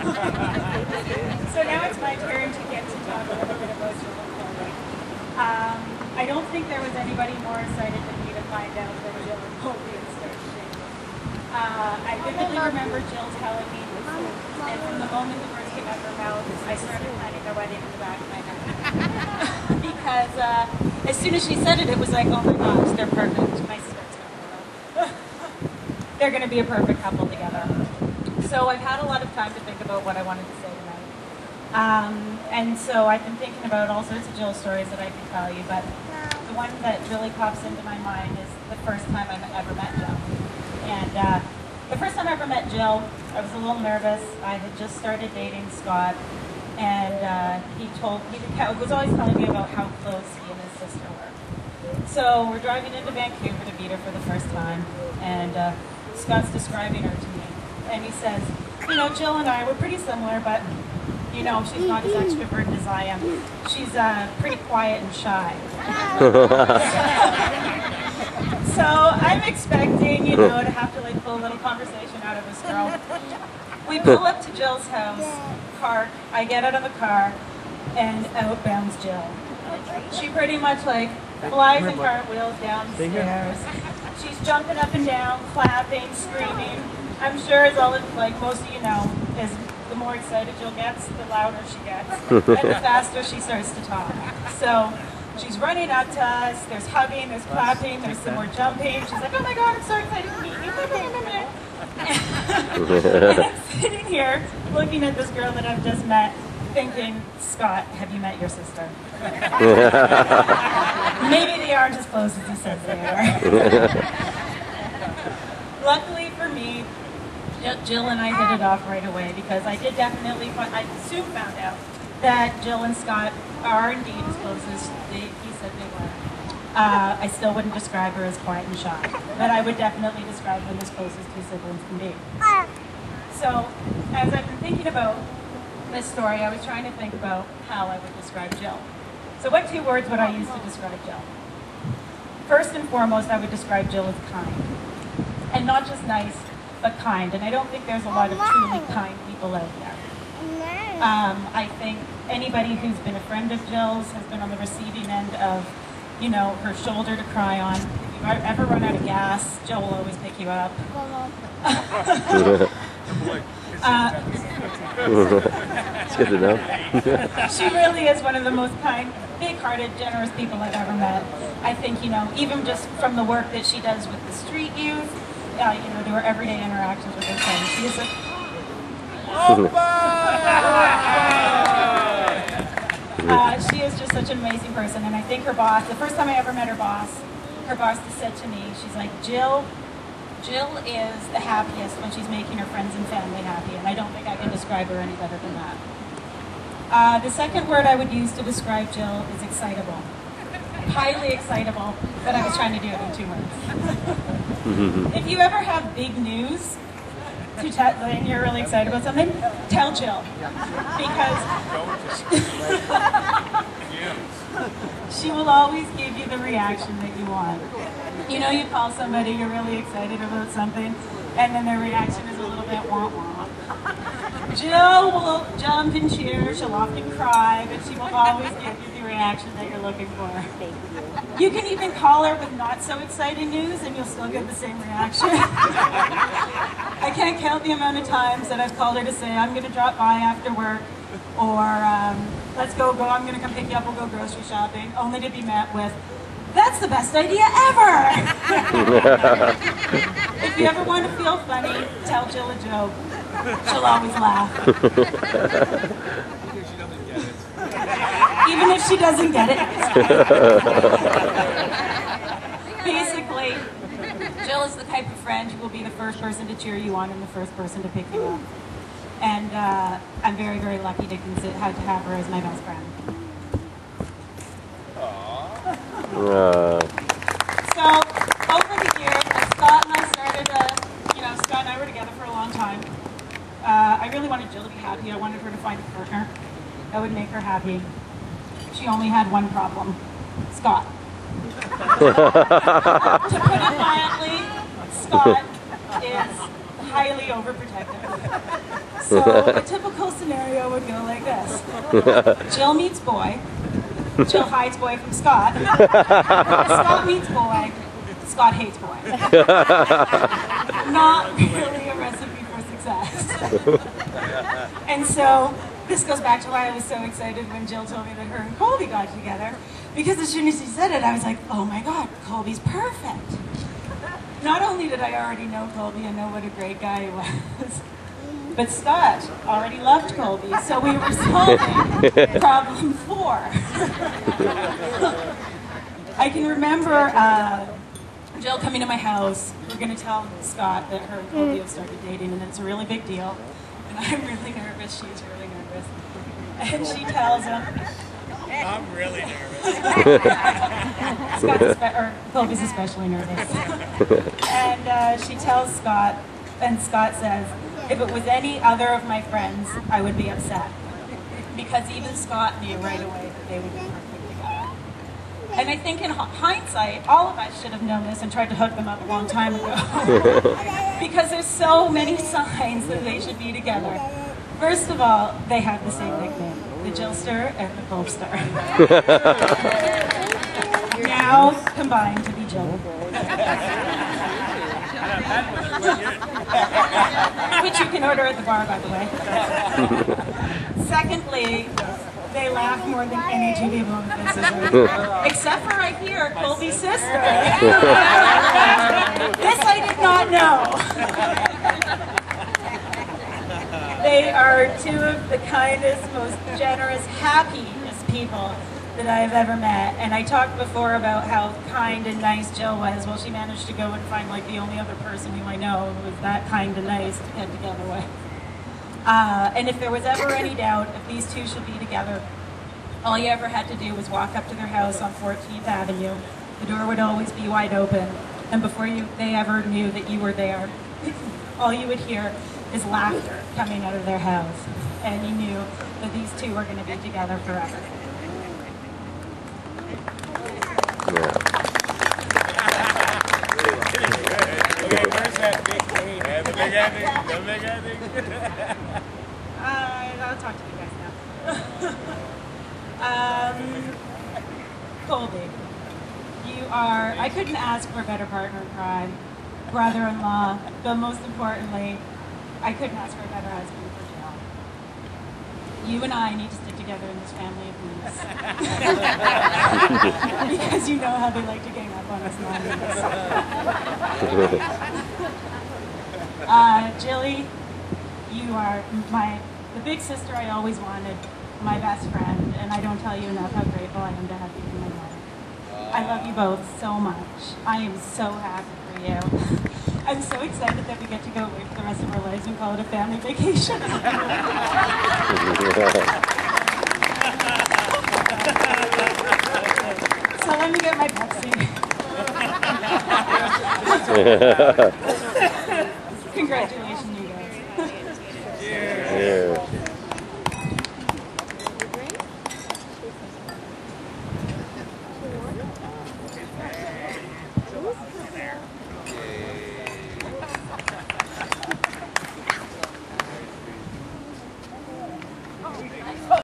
So now it's my turn to get to talk a little bit about Jill and Chloe. I don't think there was anybody more excited than me to find out that Jill and Chloe had started dating. I vividly remember Jill telling me this, and from the moment the words came out of her mouth, I started planning their wedding in the back of my head. Because as soon as she said it, it was like, oh my gosh, they're perfect. My skirt's going to They're going to be a perfect couple together. So I've had a lot of time to think about what I wanted to say tonight. And so I've been thinking about all sorts of Jill stories that I can tell you, but the one that really pops into my mind is the first time I ever met Jill. And the first time I ever met Jill, I was a little nervous. I had just started dating Scott, and he was always telling me about how close he and his sister were. So we're driving into Vancouver to meet her for the first time, and Scott's describing her to me. And he says, you know, Jill and I, we're pretty similar, but, you know, she's not as extroverted as I am. She's pretty quiet and shy. So I'm expecting, you know, to have to, like, pull a little conversation out of this girl. We pull up to Jill's house, park, I get out of the car, and out bounds Jill. She pretty much, like, flies and cartwheels down the stairs. She's jumping up and down, clapping, screaming. I'm sure, as all like most of you know, is the more excited Jill gets, the louder she gets, and the faster she starts to talk. So she's running up to us, there's hugging, there's clapping, there's some more jumping. She's like, oh my God, I'm so excited to meet you. And I'm sitting here looking at this girl that I've just met, thinking, Scott, have you met your sister? Maybe they aren't as close as he says they are. Luckily for me, Jill and I hit it off right away, because I did definitely, I soon found out that Jill and Scott are indeed as close as he said they were. I still wouldn't describe her as quiet and shy, but I would definitely describe them as close as two siblings can be. So, as I've been thinking about this story, I was trying to think about how I would describe Jill. So what two words would I use to describe Jill? First and foremost, I would describe Jill as kind. And not just nice, but kind. And I don't think there's a lot of truly kind people out there. I think anybody who's been a friend of Jill's has been on the receiving end of, you know, her shoulder to cry on. If you ever run out of gas, Jill will always pick you up. It's good to know. She really is one of the most kind, big-hearted, generous people I've ever met. I think, you know, even just from the work that she does with the street youth, you know, to her everyday interactions with her friends, she is she is just such an amazing person. And I think her boss, the first time I ever met her boss just said to me, she's like, Jill is the happiest when she's making her friends and family happy, and I don't think I can describe her any better than that. The second word I would use to describe Jill is excitable. Highly excitable, but I was trying to do it in 2 words. If you ever have big news to tell, and you're really excited about something, tell Jill, because she will always give you the reaction that you want. You know, you call somebody, you're really excited about something, and then their reaction is a little bit wah-wah. Jill will jump and cheer, she'll often cry, but she will always give you the reaction that you're looking for. You can even call her with not so exciting news and you'll still get the same reaction. I can't count the amount of times that I've called her to say, I'm going to drop by after work, or let's go, I'm going to come pick you up, we'll go grocery shopping, only to be met with, that's the best idea ever! If you ever want to feel funny, tell Jill a joke. She'll always laugh. Even if she doesn't get it. Basically, Jill is the type of friend who will be the first person to cheer you on and the first person to pick you up. And I'm very, very lucky to have her as my best friend. So, over the years, Scott and I started, Scott and I were together for a long time. I really wanted Jill to be happy. I wanted her to find a partner that would make her happy. She only had one problem, Scott. To put it mildly, Scott is highly overprotective. So a typical scenario would go like this. Jill meets boy. Jill hides boy from Scott. Scott meets boy. Scott hates boy. Not really a recipe for success. And so this goes back to why I was so excited when Jill told me that her and Colby got together. Because as soon as she said it, I was like, oh my God, Colby's perfect. Not only did I already know Colby and know what a great guy he was, but Scott already loved Colby, so we were solving problem 4. I can remember Jill coming to my house. We're going to tell Scott that her and Colby have started dating, and it's a really big deal. And I'm really nervous, she's really nervous. And she tells him, I'm really nervous. Colby's especially nervous. And she tells Scott, and Scott says, if it was any other of my friends, I would be upset. Because even Scott knew right away that they would be perfect together. And I think in hindsight, all of us should have known this and tried to hook them up a long time ago. Because there's so many signs that they should be together. First of all, they have the same nickname, the Jillster and the Colbster. Now combined to be Jill. Which you can order at the bar, by the way. Secondly, they laugh more than any two people in the business. Except for right here, Colby's sister. This I did not know. They are two of the kindest, most generous, happiest people that I have ever met. And I talked before about how kind and nice Jill was. Well, she managed to go and find like the only other person who I know who was that kind and nice to get together with. And if there was ever any doubt if these two should be together, all you ever had to do was walk up to their house on 14th Avenue. The door would always be wide open. And before they ever knew that you were there, all you would hear is laughter coming out of their house. And you knew that these two were going to be together forever. Yeah. Okay, where's that big thing? Yeah, the big ending. The big ending. I'll talk to you guys now. Colby, you are, I couldn't ask for a better partner in crime, brother-in-law, but most importantly, I couldn't ask for a better husband for Jill. You and I need to stick together in this family of needs. Because you know how they like to gang up on us non-needs. Jilly, you are the big sister I always wanted, my best friend, and I don't tell you enough how grateful I am to have you in my life. I love you both so much. I am so happy for you. I'm so excited that we get to go away for the rest of our lives and call it a family vacation. So let me get my Pepsi. Congratulations, you guys. Yeah.